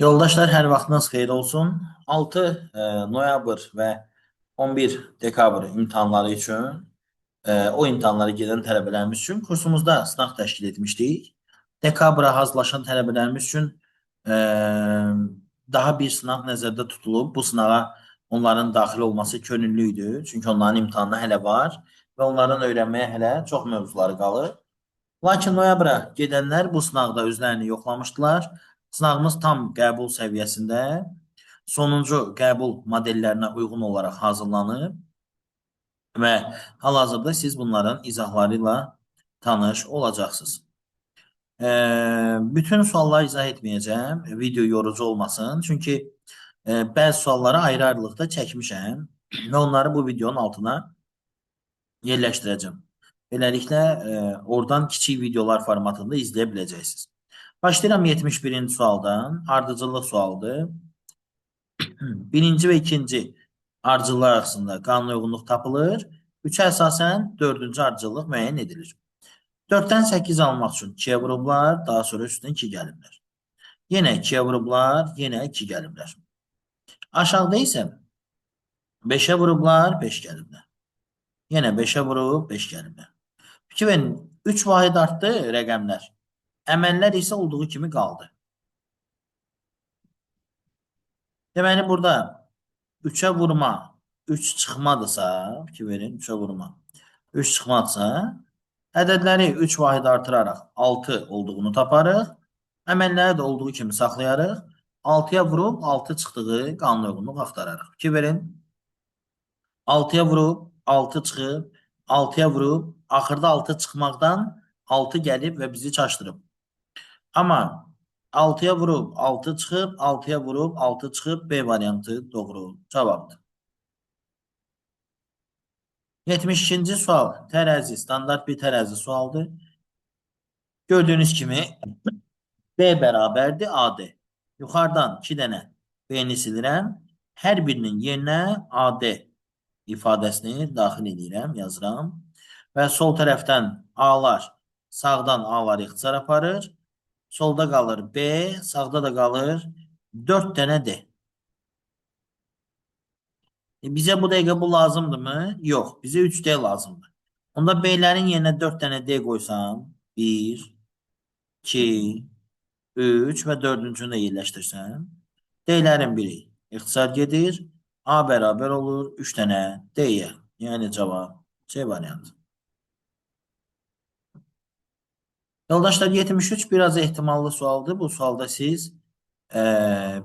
Yoldaşlar hər vaxtınız xeyir olsun. 6 noyabr və 11 dekabr imtahanları üçün o imtahanlara gedən tələbələrimiz üçün kursumuzda sınaq təşkil etmişdik. Dekabra hazırlaşan tələbələrimiz üçün e, daha bir sınaq nəzərdə tutulub. Bu sınağa onların daxil olması könüllü idi. Çünki onların imtahanı hələ var və onların öyrənməyə hələ çox mövzuları qalır. Lakin noyabra gedənlər bu sınaqda özlərini yoxlamışdılar. Sınağımız tam qəbul səviyyəsində, sonuncu qəbul modellərinə uyğun olaraq hazırlanıb və hal-hazırda siz bunların izahları ilə tanış olacaqsınız. Bütün sualları izah etməyəcəm, video yorucu olmasın. Çünki bəzi sualları ayrı-ayrılıqda çəkmişəm və onları bu videonun altına yerləşdirəcəm. Beləliklə, oradan kiçik videolar formatında izləyə biləcəksiniz. Başlayıram 71-ci sualdan. Ardıcıllıq sualıdır. Birinci və ikinci ardıcıllar arasında qanuna uyğunluq tapılır. 3-ə əsasən 4-cü ardıcıllıq müəyyən edilir. 4-dən 8 almaq üçün 2-yə vurublar, daha sonra üstünə 2 gəliblər. Yenə 2-yə vurublar, yenə 2 gəliblər. Aşağıda isə 5-ə vurublar, 5 gəliblər. Yenə 5-ə vurub, 5 gəliblər. Fikir verin, 3 vahid artdı rəqəmlər. Əməllər isə olduğu kimi qaldı. Deməli, burada 3'ə vurma 3 çıxmadırsa, fikir verin, 3'ə vurma 3 çıxmadırsa, ədədləri 3 vahid artıraraq 6 olduğunu taparıq. Əməlləri də olduğu kimi saxlayarıq. 6'ya vurub 6 çıxdığı qanuna uyğunluq axtararıq. Fikir verin. 6'ya vurub 6 çıxıb, 6'ya vurub, axırda 6 çıxmaqdan 6 gəlib və bizi çaşdırıb. Amma 6'ya vurub 6 çıxıb, 6'ya vurub 6 çıxıb, B variantı doğru cavabdır. 72-ci sual tərəzi, standart bir tərəzi sualdır. Gördüyünüz kimi B bərabərdir AD. Yuxarıdan 2 dənə B-ni silirəm. Hər birinin yerinə AD ifadəsini daxil edirəm, yazıram. Və sol tərəfdən A-lar, sağdan A-lar ixtisar aparır. Solda qalır B, sağda da qalır 4 dənə D. Bizə bu dəqiqə bu lazımdırmı? Yox, bizə 3D lazımdır. Onda B'lərin yerinə 4 dənə D qoysam, 1, 2, 3 və 4-cünü də yerləşdirsəm, D'lərin biri ixtisar gedir, A bərabər olur 3 dənə D-yə. Yəni cavab C variantı. Yoldaşlar, 73 biraz ehtimallı sualdır. Bu sualda siz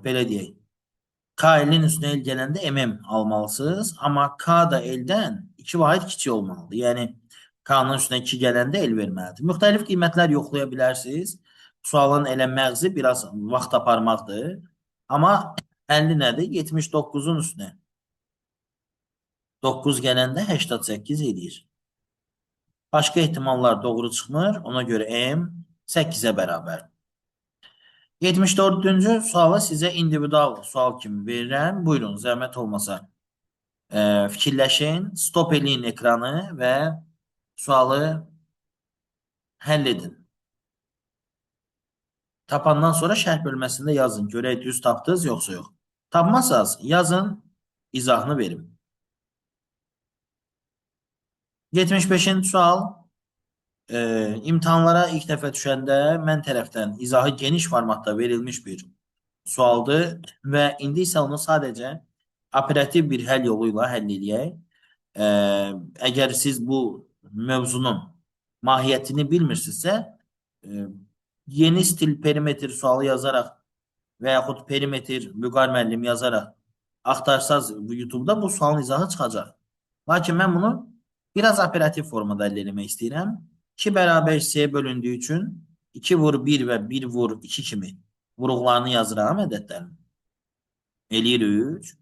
belə deyək, K elin üstünə el gələndə mm almalısınız. Amma K da eldən 2 vahid kiçik olmalıdır. Yəni K-nın üstünə 2 gələndə el verməlidir. Müxtəlif qiymətlər yoxlaya bilərsiniz. Sualın elə məğzi biraz vaxt aparmaqdır. Amma 50 nədir? 79-un üstünə 9 gələndə 88 edir. Başqa ehtimallar doğru çıxmır. Ona görə M 8-ə bərabər. 74-cü sualı sizə individual sual kimi verirəm. Buyurun, zəhmət olmasa fikirləşin, stop eləyin ekranı və sualı həll edin. Tapandan sonra şərh bölməsində yazın. Görək düz tapdınız, yoxsa yox. Tapmazsanız yazın, izahını verin. 75-ci sual. İmtahanlara ilk dəfə düşəndə mən tərəfdən izahı geniş formatda verilmiş bir sualdır və indi isə onu sadəcə operativ bir həll yolu ilə həll edək. Əgər siz bu mövzunun mahiyyətini bilmirsinizsə, yeni stil perimetr sualı yazaraq və yaxud perimetr Vüqar müəllim yazaraq axtarsaz YouTube-da bu sualın izahı çıxacaq. Lakin mən bunu biraz operativ formada əldə etmək istəyirəm. 2 bərabər C bölündüyü üçün 2 vur 1 və 1 vur 2 kimi vuruqlarını yazıram ədədlərini. Eləyir 3.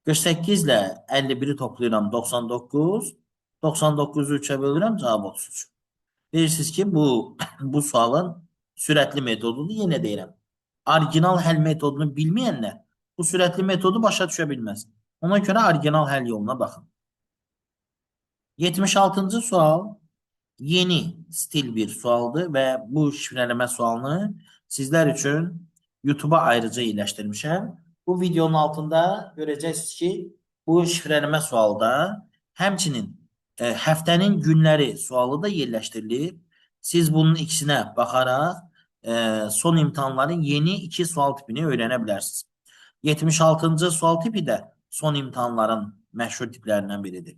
48 ilə 51-i toplayıram 99. 99-u 3-ə bölürəm, cavab 33. Bilirsiniz ki, bu sualın sürətli metodudur. Yenə deyirəm. Orijinal həll metodunu bilməyənlər bu sürətli metodu başa düşə bilməz. Ona görə orijinal həll yoluna baxın. 76-cı sual yeni stil bir sualdır və bu şifrələmə sualını sizlər üçün YouTube'a ayrıca yerləşdirmişəm. Bu videonun altında görəcəksiniz ki, bu şifrələmə sualda həmçinin həftənin günləri sualı da yerləşdirilib. Siz bunun ikisinə baxaraq son imtahanların yeni iki sual tipini öyrənə bilərsiniz. 76-cı sual tipi də son imtahanların məşhur tiplərindən biridir.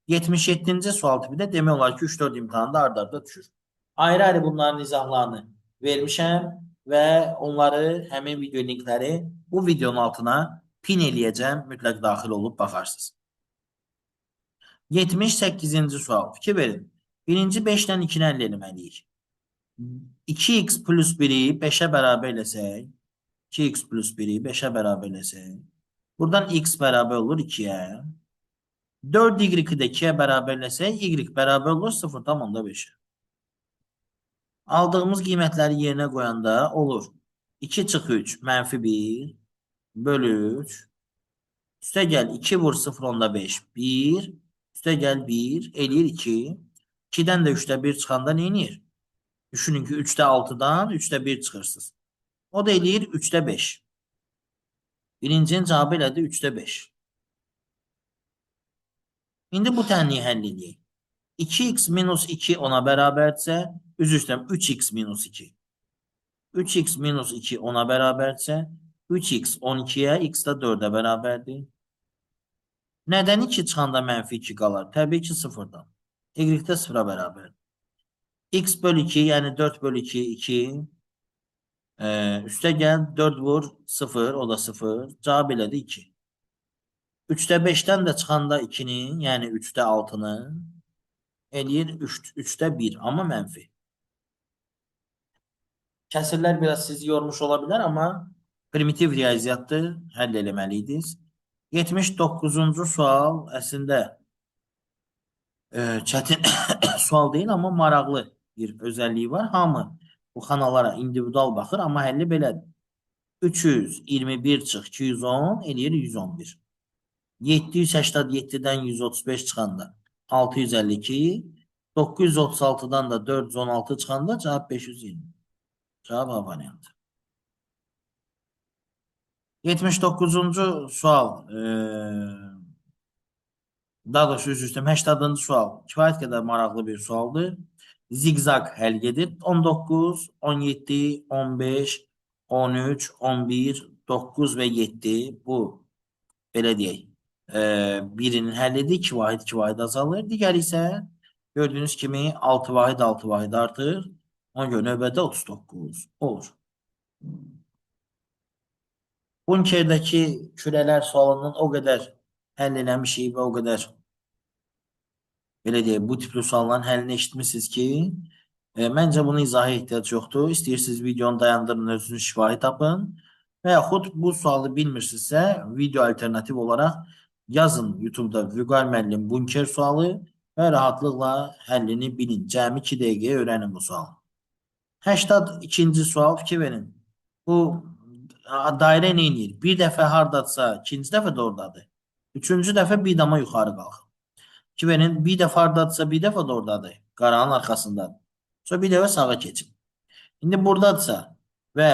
77-ci sual tipi də demək olar ki, 3-4 imtahanda ard-arda düşür. Ayrı-ayrı bunların izahlarını vermişəm və onları, həmin video linkləri bu videonun altına pin eləyəcəm. Mütləq daxil olub baxarsınız. 78-ci sual. Fikir verin. Birinci 5-dən 2-ni əldə eləməliyik. 2x plus 1-i 5-ə bərabər eləsək, 2x plus 1-i 5-ə bərabər eləsək, buradan x bərabər olur 2-yə. 4y-i də 2-yə bərabər eləsək, y bərabər olur 0,5-ə. Aldığımız qiymətləri yerinə qoyanda olur 2 çıx 3 -1 bölü 3 üstə gəl 2 vur 0,5 1 üstə gəl 1 eləyir 2. 2-dən də 3-də 1 çıxanda nə edir? Düşünün ki 3-də 6-dan 3-də 1 çıxırsınız. O da eləyir 3-də 5. Birincinin cavabı elədi 3-də 5. İndi bu tənliyi həll edək. 2x minus 2 ona bərabərdirsə, üzr istəyirəm 3x minus 2. 3x minus 2 ona bərabərdirsə, 3x 12-yə, x də 4-ə bərabərdir. Nədən 2 çıxanda -2 qalar? Təbii ki, 0-dan. Y də 0-a bərabərdir. X bölü 2, yəni 4 bölü 2, 2. Üstə gəl, 4 vur, 0, o da 0. Cavab elədi 2. 3-də 5-dən də çıxanda 2-ni, yəni 3-də 6-nı eləyir 3-də 1, amma mənfi. Kəsirlər biraz sizi yormuş ola bilər, amma primitiv riyaziyyatdır, həll eləməliydiniz. 79-cu sual əslində çətin sual deyil, amma maraqlı bir özəlliyi var. Hamı bu xanalara individual baxır, amma həlli belədir. 321 çıx 210 eləyir 111. 787-dən 135 çıxanda 652, 936-dan da 416 çıxanda cavab 520. Cavab A variantı. 79-cu sual. Daha doğrusu üzr istəyirəm. 80-cı sual. Kifayət qədər maraqlı bir sualdır. Zigzag həll edir. 19, 17, 15, 13, 11, 9 və 7. Bu, belə deyək, birinin həll edir. 2 vahid 2 vahid azalır. Digəri isə gördüyünüz kimi 6 vahid 6 vahid artır. Ona görə növbədə 39 olur. Bunkerdəki kürələr sualından o qədər həll eləmişik və o qədər belə deyək, bu tipli sualların həllini eşitmişsiniz ki, məncə bunu izaha ehtiyac yoxdur. İstəyirsiniz videonu dayandırın, özünüz şifahi tapın və yaxud bu sualı bilmirsinizsə, video alternativ olaraq yazın YouTube'da Vüqar müəllim bunker sualı və rahatlıqla həllini bilin. Cəmi 2 dəqiqəyə öyrənin bu sualı. 82-ci sual fikir verin. Bu dairə nə edir? Bir dəfə hardadsa, ikinci dəfə də oradadır. Üçüncü dəfə bir dama yuxarı qalxır. Fikir verin, bir dəfə hardadsa, bir dəfə də oradadır. Qaranın arxasındadır. Sonra bir dəfə sağa keçin. İndi buradadırsa və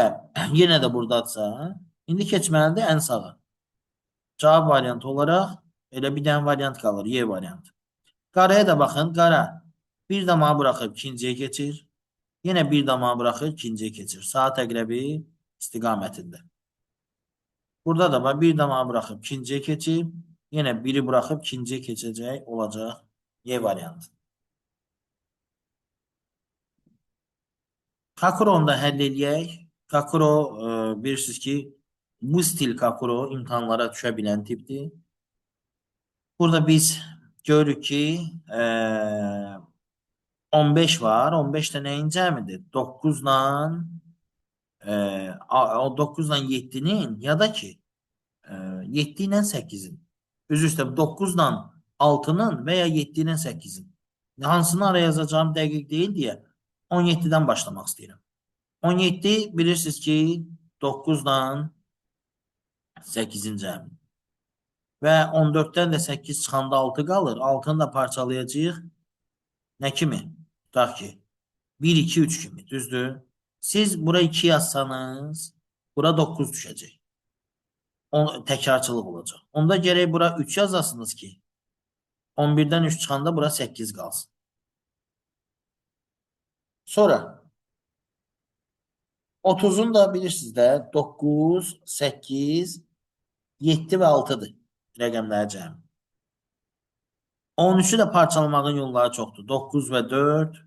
yenə də buradadırsa, indi keçməlidir ən sağa. Cavab variantı olaraq elə bir dənə variant qalır, Y variantı. Qaraya da baxın, qara bir damağı buraxıb ikinciyə keçir. Yenə bir damağı buraxır, ikinciyə keçir. Saat əqrəbi istiqamətində. Burada da var, bir damağı buraxıb ikinciyə keçir. Yenə biri buraxıb ikinciyə keçəcək olacaq Y variantı. Kakuronu da həll eləyək. Kakuro bilirsiniz ki, bu stil kakuro imtahanlara düşə bilən tipdir. Burada biz görürük ki 15 var. 15 də nəyin cəmidir? 9 ilə 7-nin ya da ki 7 ilə 8-in. Üzr istəyirəm 9 ilə 6-nın və ya 7 ilə 8-in. Hansını araya yazacağım dəqiq deyil deyə 17-dən başlamaq istəyirəm. 17 bilirsiniz ki 9 ilə 8-in cəmi. Və 14-dən də 8 çıxanda 6 qalır. 6-nı da parçalayacağıq. Nə kimi? Tutaq ki 1, 2, 3 kimi. Düzdür? Siz bura 2 yazsanız Bura 9 düşəcək. Təkrarçılıq olacaq. Onda gərək bura 3 yazasınız ki, 11-dən 3 çıxanda bura 8 qalsın. Sonra 30'un da bilirsiniz də 9, 8, 7 və 6'dır rəqəmlər cəmi. 13'ü də parçalamağın yolları çoxdur. 9 və 4,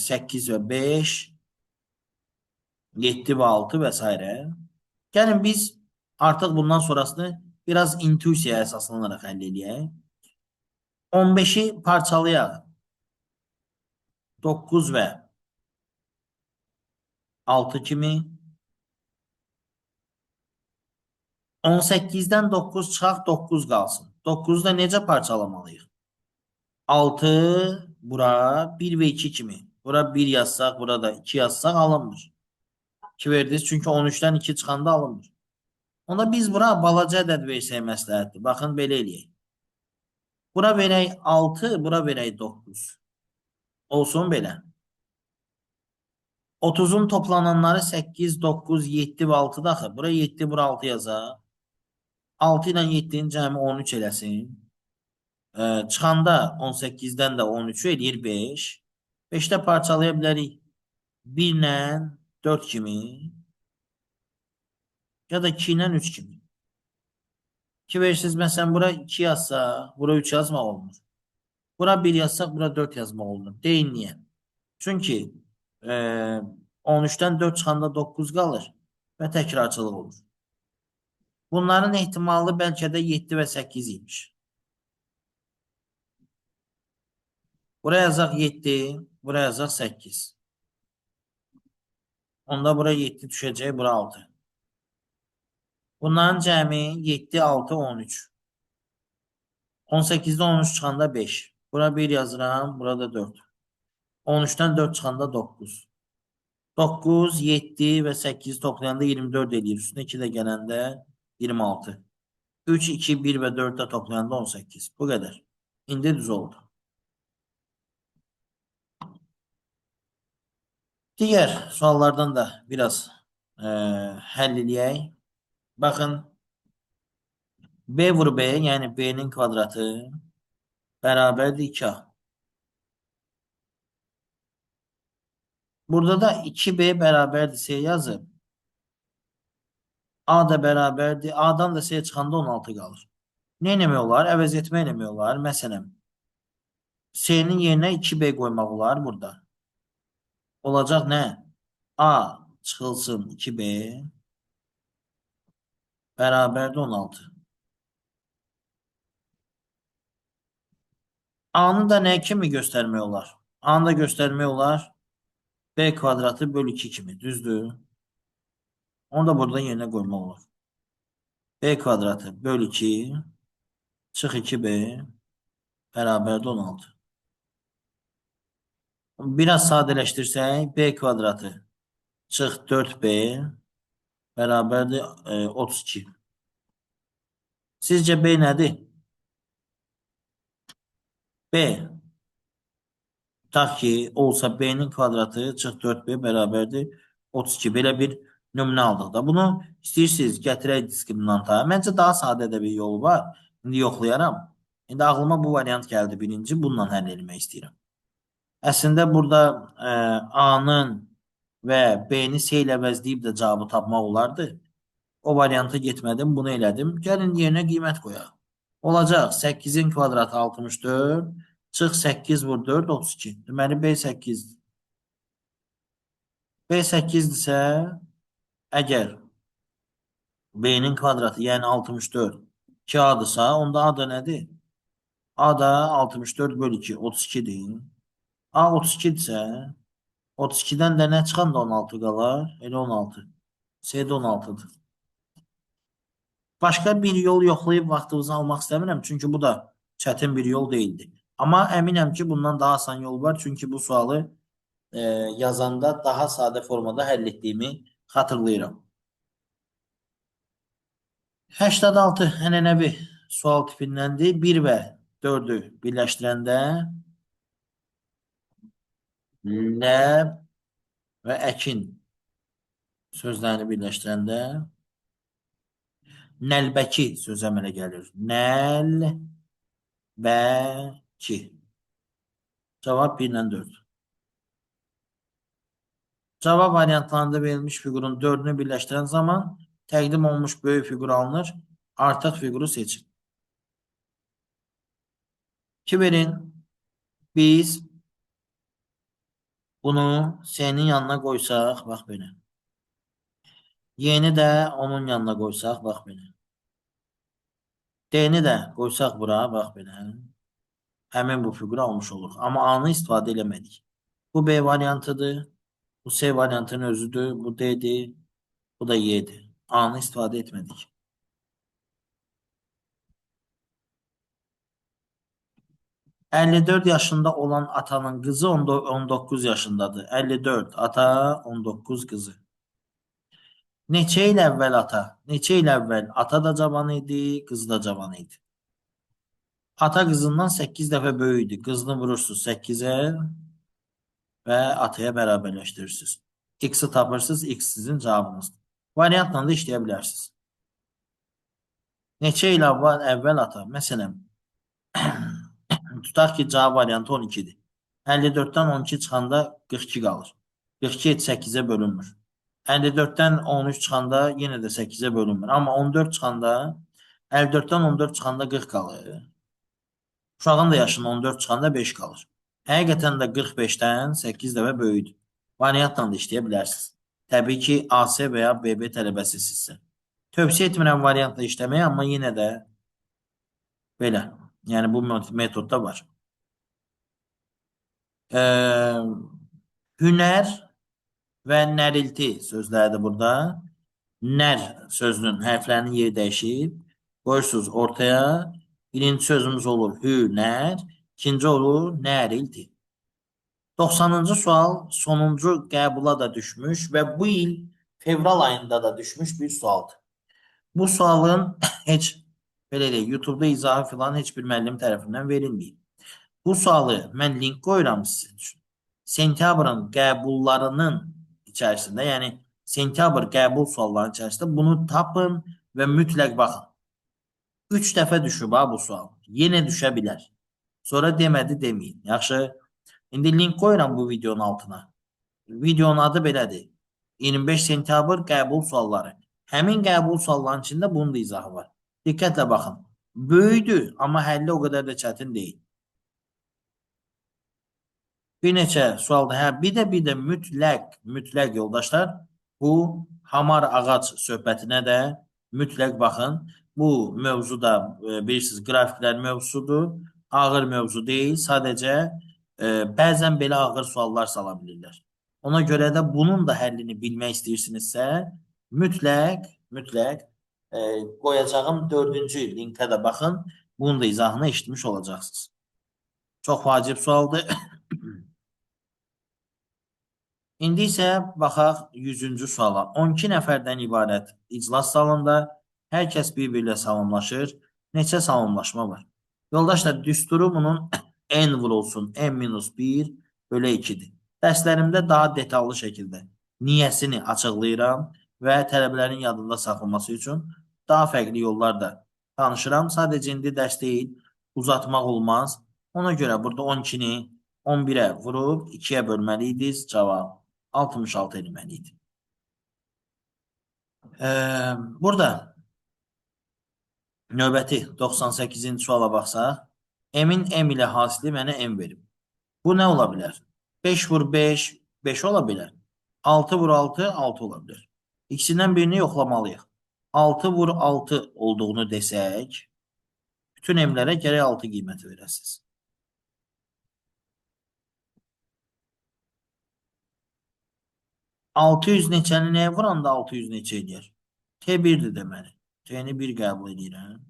8 və 5, 7 və 6 və s. Gəlin biz artıq bundan sonrasını biraz intuisiyaya əsaslanaraq həll edək. 15'i parçalayaq. 9 və 6 kimi. 18'dən 9 çıxaq, 9 qalsın. 9'u da necə parçalamalıyıq? 6 bura 1 və 2 kimi. Bura 1 yazsaq, burada 2 yazsaq alınmır. 2 verdiniz çünki 13'dən 2 çıxanda alınmır. Onda biz bura balaca ədəd versək məsləhətdir. Baxın, belə eləyək. Bura verək 6, bura verək 9. Olsun belə. 30'un toplananları 8, 9, 7 və 6'da axı. Bura 7, bura 6 yazaq. 6 ilə 7'nin cəmi 13 eləsin. Çıxanda 18'dən də 13'ü eləyir 5. 5'də parçalaya bilərik. 1 ilə 4 kimi. Ya da 2 ilə 3 kimi. 2 verirsiniz, məsələn, bura 2 yazsaq, bura 3 yazmaq olmur. Bura 1 yazsaq, bura 4 yazmaq olmur. Deyin niyə? Çünki 13'dən 4 çıxanda 9 qalır və təkrarçılıq olur. Bunların ehtimalı bəlkə də 7 və 8 imiş. Buraya yazaq 7, buraya yazaq 8. Onda bura 7 düşəcək, bura 6. Bunların cəmi 7, 6, 13. 18'də 13 çıxanda 5. Bura 1 yazıram, burada 4. 13'dən 4 çıxanda 9. 9, 7 və 8 toplayanda 24 edir. Üstünə 2 də gələndə 26. 3, 2, 1 və 4 də toplayanda 18. Bu qədər. İndi düz oldu. Digər suallardan da biraz həll edək. Baxın, B vur B, yəni B'nin kvadratı bərabərdir 2A. Burada da 2B bərabərdir C yazıb. A da bərabərdir. A'dan da C çıxanda 16 qalır. Nə eləmək olar? Əvəz etmə eləmək olar. Məsələn, C'nin yerinə 2B qoymaq olar burada. Olacaq nə? A çıxılsın 2B bərabərdir 16. A'nı da nə kimi göstərmək olar? A'nı da göstərmək olar B kvadratı bölü 2 kimi. Düzdür? Onu da burada yerinə qoymaq olar. B kvadratı bölü 2 çıx 2B bərabərdir 16. Biraz sadələşdirsək, B kvadratı çıx 4B bərabərdir 32. Sizcə B nədir? B. Tutaq ki, olsa B-nin kvadratı çıx 4B bərabərdir 32. Belə bir nümunə aldıq da. Bunu istəyirsiniz gətirək diskriminanta. Məncə daha sadə də bir yolu var. İndi yoxlayaram. İndi ağlıma bu variant gəldi. Birinci bununla həll etmək istəyirəm. Əslində burada A-nın və B-ni C ilə əvəzləyib də cavabı tapmaq olardı. O varianta getmədim, bunu elədim. Gəlin yerinə qiymət qoyaq. Olacaq 8'in kvadratı 64, çıx 8 vur 4, 32. Deməli B 8'dir. B 8'dirsə, əgər B-nin kvadratı, yəni 64, 2A-dırsa, onda A da nədir? A da 64 bölü 2, 32'dir. A 32'dirsə, 32'dən də nə çıxanda 16 qalar? Elə 16. C də 16'dır. Başqa bir yol yoxlayıb vaxtınızı almaq istəmirəm. Çünki bu da çətin bir yol deyildi. Amma əminəm ki, bundan daha asan yol var. Çünki bu sualı yazanda daha sadə formada həll etdiyimi xatırlayıram. 86 ənənəvi sual tipindəndir. 1 və 4'ü birləşdirəndə L və əkin Sözlərini birləşdirəndə nəlbəki sözü əmələ gəlir. Nəlbəki. Cavab 1 ilə 4. Cavab variantlarında verilmiş fiqurun dördünü birləşdirən zaman təqdim olunmuş böyük fiqur alınır. Artıq fiquru seçin. Kiberin biz bunu S'nin yanına qoysaq, bax belə. Y'ni də onun yanına qoysaq, bax belə. D'ni də qoysaq bura, bax belə. Həmin bu fiquru almış oluruq. Amma A'nı istifadə eləmədik. Bu B variantıdır. Bu C variantının özüdür. Bu D'dir. Bu da Y'dir. A'nı istifadə etmədik. 54 yaşında olan atanın qızı 19 yaşındadır. 54 ata, 19 qızı. Neçə il əvvəl ata? Neçə il əvvəl ata da cavan idi, qız da cavan idi. Ata qızından 8 dəfə böyük idi. Qızını vurursunuz 8-ə və ataya bərabərləşdirirsiniz. X-i tapırsınız, X sizin cavabınızdır. Variantla da işləyə bilərsiniz. Neçə il əvvəl ata? Məsələn, tutaq ki, cavab variantı 12-dir. 54-dən 12 çıxanda 42 qalır. 42 8-ə bölünmür. 54-dən 13 çıxanda yenə də 8-ə bölünmür. Amma 14 çıxanda 54-dən 14 çıxanda 40 qalır. Uşağın da yaşının 14 çıxanda 5 qalır. Həqiqətən də 45-dən 8 dəfə böyükdür. Variantla da işləyə bilərsiniz. Təbii ki, AC və ya BB tələbəsisinizsə. Tövsiyə etmirəm variantla işləməyi, amma yenə də belə. Yəni bu metodda var. Hünər və nərilti sözləridir burada. Nər sözünün hərflərinin yeri dəyişib. Qoyursunuz ortaya. Birinci sözümüz olur hünər. İkinci olur nərilti. 90-cı sual sonuncu qəbula da düşmüş və bu il fevral ayında da düşmüş bir sualdır. Bu sualın heç belə deyək, YouTube-da izahı filan heç bir müəllim tərəfindən verilməyib. Bu sualı mən link qoyuram sizin üçün. Sentyabrın qəbullarının içərisində, yəni sentyabr qəbul suallarının içərisində bunu tapın və mütləq baxın. 3 dəfə düşüb ha bu sual. Yenə düşə bilər. Sonra demədi deməyin. Yaxşı. İndi link qoyuram bu videonun altına. Videonun adı belədir. 25 sentyabr qəbul sualları. Həmin qəbul suallarının içində bunun da izahı var. Diqqətlə baxın. Böyüdür, amma həlli o qədər də çətin deyil. Bir neçə sualda, bir də mütləq yoldaşlar, bu hamar ağac söhbətinə də mütləq baxın. Bu mövzu da bilirsiniz, qrafiklər mövzusudur. Ağır mövzu deyil, sadəcə bəzən belə ağır suallar sala bilirlər. Ona görə də bunun da həllini bilmək istəyirsinizsə, mütləq qoyacağım 4-cü linkə də baxın. Bunun da izahını eşitmiş olacaqsınız. Çox vacib sualdır. İndi isə baxaq 100-cü suala. 12 nəfərdən ibarət iclas salonunda hər kəs bir-birlə salamlaşır. Neçə salamlaşma var? Yoldaşlar, düsturu bunun n vurulsun, n-1 bölü 2-dir. Dərslərimdə daha detallı şəkildə niyyəsini açıqlayıram və tələbələrin yadında saxlaması üçün daha fərqli yollar da danışıram. Sadəcə indi dərs deyil, uzatmaq olmaz. Ona görə burada 12-ni 11-ə vurub 2-yə bölməliydiniz, cavab 66 eləməliydi. Burada növbəti 98-ci suala baxsaq, M-in M ilə hasili mənə M verib. Bu nə ola bilər? 5 vur 5, 5 ola bilər. 6 vur 6, 6 ola bilər. İkisindən birini yoxlamalıyıq. 6 vur 6 olduğunu desək, bütün M-lərə gərək 6 qiyməti verəsiniz. 600 neçəni nəyə vuranda 600 neçə edir? T1-dir deməli. T-ni 1 qəbul edirəm.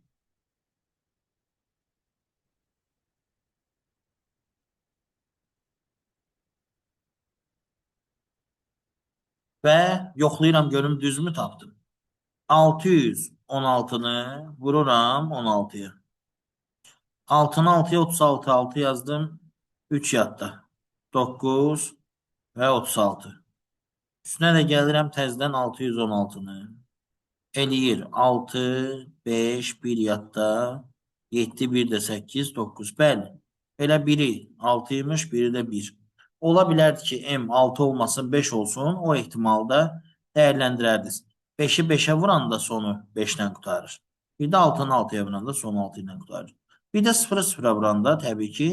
Və yoxlayıram görüm düzmü tapdım. 616-nı vururam 16-ya. 6-nı 6-ya 36, 6 yazdım. 3 yadda. 9 və 36. Üstünə də gəlirəm təzədən 616-nı. Eləyir 6, 5, 1 yadda, 7, 1 də 8, 9. Bəli. Elə biri 6 imiş, biri də 1. Ola bilərdi ki, M 6 olmasın, 5 olsun. O ehtimalda dəyərləndirərdiniz. 5-i 5-ə vuranda sonu 5-lə qurtarır. Bir də 6-nı 6-ya vuranda sonu 6 ilə qurtarır. Bir də 0-ı 0-a vuranda təbii ki,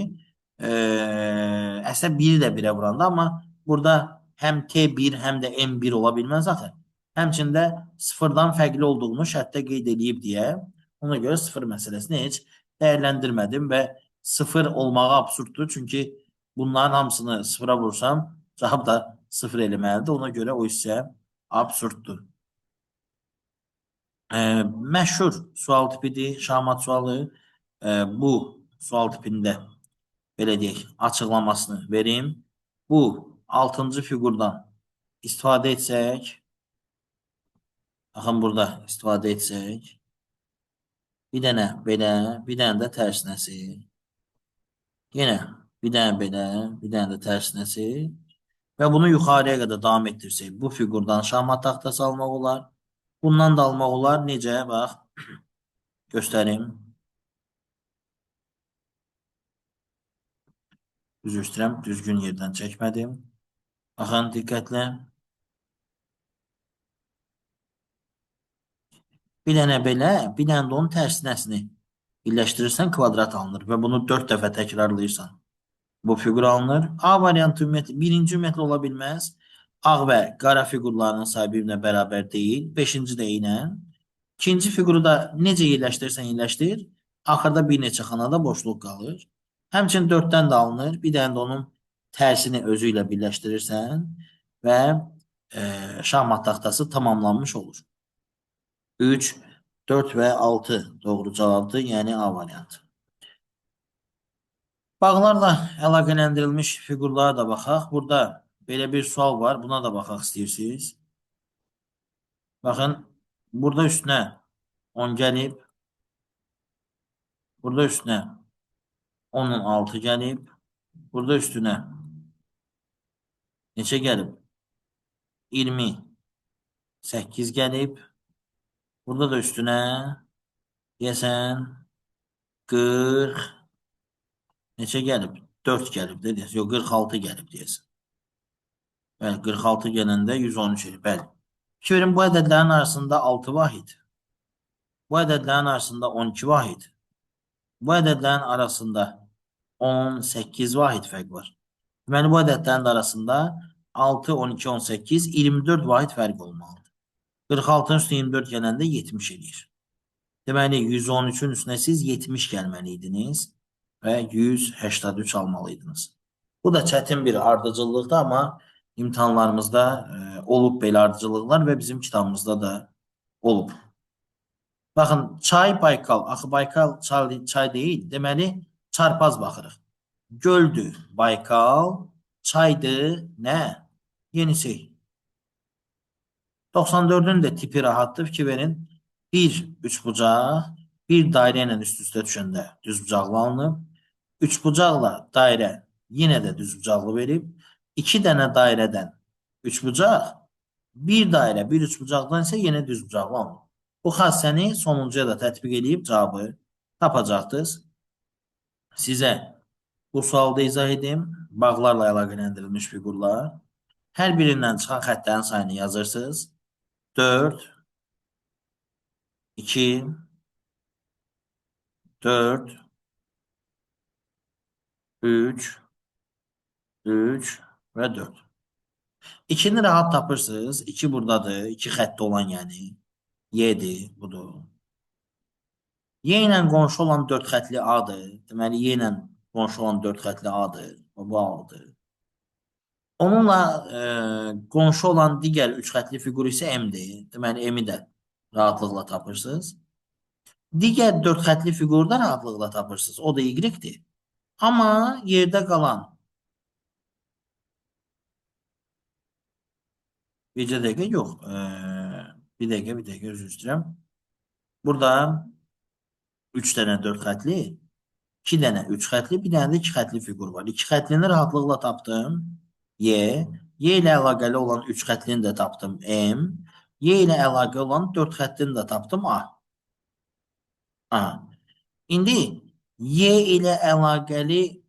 əslində 1-i də 1-ə vuranda, amma burada həm T1, həm də M1 ola bilməz axı. Həmçində sıfırdan fərqli olduğunu şərtdə qeyd edib deyə, ona görə sıfır məsələsini heç dəyərləndirmədim və sıfır olmağı absurddur. Çünki bunların hamısını sıfıra vursam, cavab da sıfır eləməlidir. Ona görə o hissə absurddur. Məşhur sual tipidir, şahmat sualı. Bu sual tipində belə deyək, açıqlamasını verim. Bu 6-cı fiqurdan istifadə etsək, baxın burada istifadə etsək, bir dənə belə, bir dənə də tərsinəsi. Yenə bir dənə belə, bir dənə də tərsinəsi. Və bunu yuxarıya qədər davam etdirsək, bu fiqurdan şahmat taxtası almaq olar. Bundan da almaq olar. Necə? Bax, göstərim. Üzr istəyirəm, düzgün yerdən çəkmədim. Baxın, diqqətlə. Bir dənə belə, bir dənə də onun tərsinəsini birləşdirirsən, kvadrat alınır və bunu 4 dəfə təkrarlayırsan. Bu fiqur alınır. A variantı ümumiyyətlə, birinci ümumiyyətlə ola bilməz. Ağ və qara fiqurlarının sayı bir-birinə bərabər deyil. Beşinci də ilə. İkinci fiquru da necə yerləşdirirsən yerləşdir. Axırda bir neçə xanada boşluq qalır. Həmçinin 4-dən də alınır. Bir dənə də onun tərsini özü ilə birləşdirirsən və şahmat taxtası tamamlanmış olur. 3, 4 və 6 doğru cavabdır, yəni A variantı. Bağlarla əlaqələndirilmiş fiqurlara da baxaq. Burada belə bir sual var. Buna da baxaq istəyirsiniz. Baxın, burada üstünə 10 gəlib. Burada üstünə 10-6 gəlib. Burada üstünə neçə gəlib? 28 gəlib. Burada da üstünə deyəsən 40 neçə gəlib? 4 gəlib də deyəsən. Yox, 46 gəlib deyəsən. Bəli, 46 gələndə 113 elib. Bəli. Fikir verin, bu ədədlərin arasında 6 vahid. Bu ədədlərin arasında 12 vahid. Bu ədədlərin arasında 18 vahid fərq var. Deməli, bu ədədlərin arasında 6, 12, 18, 24 vahid fərq olmalıdır. 46-ın üstü 24 gələndə 70 eləyir. Deməli, 113-ün üstünə siz 70 gəlməliydiniz və 183 almalıydınız. Bu da çətin bir ardıcıllıqdır, amma imtahanlarımızda olub belə ardıcıllıqlar və bizim kitabımızda da olub. Baxın, çay Baykal, axı Baykal çay deyil, deməli çarpaz baxırıq. Göldür Baykal, çaydır nə? Yenisey. 94-ün də tipi rahatdır, fikir verin. Bir üçbucaq, bir dairə ilə üst-üstə düşəndə düzbucaqlı alınıb. Üçbucaqla dairə yenə də düzbucaqlı verib. 2 dənə dairədən üçbucaq, bir dairə, bir üçbucaqdan isə yenə düzbucaqlı alınıb. Bu xassəni sonuncuya da tətbiq edib cavabı tapacaqdınız. Sizə bu sualda izah edim. Bağlarla əlaqələndirilmiş fiqurlar. Hər birindən çıxan xəttlərin sayını yazırsınız. 4, 2, 4, 3, 3 və 4. 2-ni rahat tapırsınız. 2 buradadır. 2 xətti olan yəni. Y-dir, budur. Y ilə qonşu olan 4 xətli A-dır. Deməli, Y ilə qonşu olan 4 xətli A-dır. Bu A-dır. Onunla qonşu olan digər 3 xətli fiqur isə M-dir. Deməli, M-i də rahatlıqla tapırsınız. Digər 4 xətli fiquru da rahatlıqla tapırsınız. O da Y-dir. Amma yerdə qalan bircə dəqiqə yox. Bir dəqiqə, özür istəyirəm. Burada 3 dənə 4 xətli, 2 dənə 3 xətli, bir dənə də 2 xətli fiqur var. 2 xətlini rahatlıqla tapdım. Y. Y ilə əlaqəli olan 3 xəttini də tapdım M. Y ilə əlaqə olan 4 xəttini də tapdım A. Aha. İndi Y ilə əlaqəli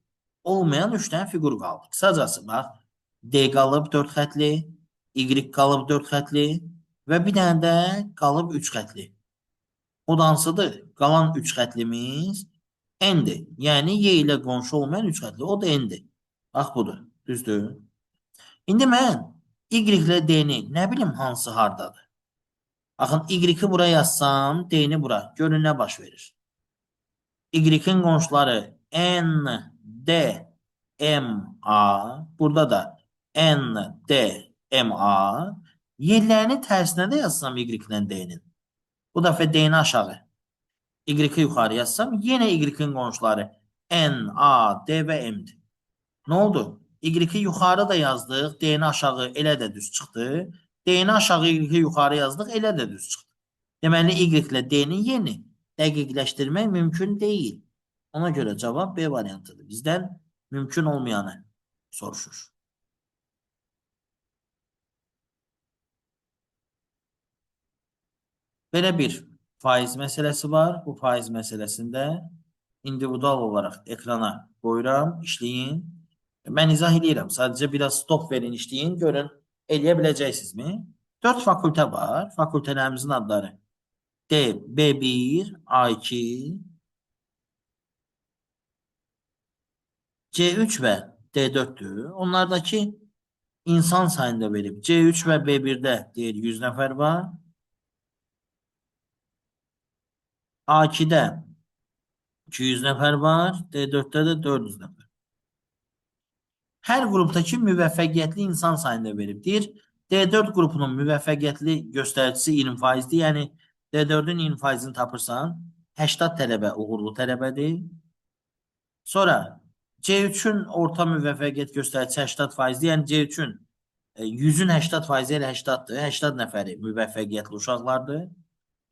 olmayan 3 dənə fiqur qaldı. Qısacası bax, D qalıb 4 xətli, Y qalıb 4 xətli və bir dənə də qalıb 3 xətli. O da hansıdır? Qalan 3 xətlimiz N-dir. Yəni Y ilə qonşu olmayan 3 xətli. O da N-dir. Bax budur. Düzdür? İndi mən Y ilə D-ni nə bilim hansı hardadır? Baxın, Y-i bura yazsam, D-ni bura. Görün nə baş verir. Y-in qonşuları N, D, M, A. Burada da N, D, M, A. Yerlərini tərsinə də yazsam Y-lə D-nin. Bu dəfə D-ni aşağı. Y-i yuxarı yazsam, yenə Y-in qonşuları N, A, D və M-dir. Nə oldu? Y-i yuxarı da yazdıq, D-ni aşağı, elə də düz çıxdı. D-ni aşağı, Y-i yuxarı yazdıq, elə də düz çıxdı. Deməli, Y ilə D-ni yeni dəqiqləşdirmək mümkün deyil. Ona görə cavab B variantıdır. Bizdən mümkün olmayanı soruşur. Belə bir faiz məsələsi var. Bu faiz məsələsində individual olaraq ekrana qoyuram, işləyin. Mən izah edirəm. Sadəcə biraz stop verin, işləyin, görün, eləyə biləcəksinizmi? 4 fakültə var. Fakültələrimizin adları D, B1, A2, C3 və D4'dür. Onlardakı insan sayını da verib. C3 və B1'də deyir 100 nəfər var. A2'də 200 nəfər var. D4'də də 400 nəfər. Hər qrupdakı müvəffəqiyyətli insan sayını da verib. Deyir, D4 qrupunun müvəffəqiyyətli göstəricisi 20%-dir. Yəni, D4'ün 20%-ni tapırsan, 80 tələbə uğurlu tələbədir. Sonra C3'ün orta müvəffəqiyyət göstəricisi 80%-dir. Yəni, C3'ün 100'ün 80%-i ilə 80'dır. 80 nəfəri müvəffəqiyyətli uşaqlardır.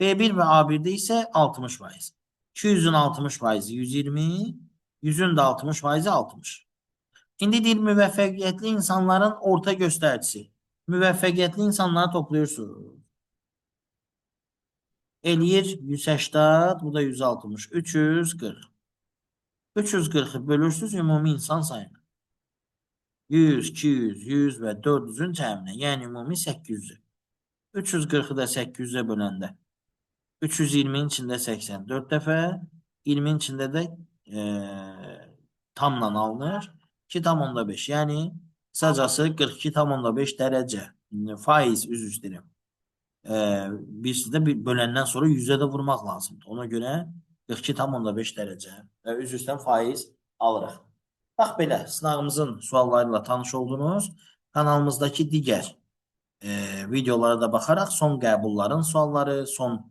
B1 və A1'də isə 60%. 200'ün 60%-i 120, 100'ün də 60%-i 60. İndi deyil, müvəffəqiyyətli insanların orta göstəricisi. Müvəffəqiyyətli insanları toplayırsınız. Eləyir 180, bu da 160, 340. 340'ı bölürsünüz ümumi insan sayını. 100, 200, 100 və 400'ün cəminə, yəni ümumi 800'ü. 340'ı da 800'e böləndə 320'nin içində 84 dəfə, 20'nin içində də tamla alınır. 2,5. Yəni, qısacası 42,5 dərəcə. Faiz, üzr istəyirəm. Birisi də böləndən sonra 100'ə də vurmaq lazımdır. Ona görə 42,5 dərəcə və üzr istəyirəm faiz alırıq. Bax belə, sınavımızın suallarıyla tanış oldunuz. Kanalımızdakı digər videolara da baxaraq son qəbulların sualları, son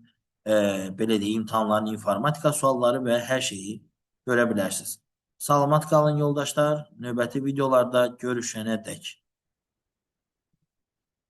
belə deyək, imtahanların informatika sualları və hər şeyi görə bilərsiniz. Salamat qalın yoldaşlar. Növbəti videolarda görüşənə dək.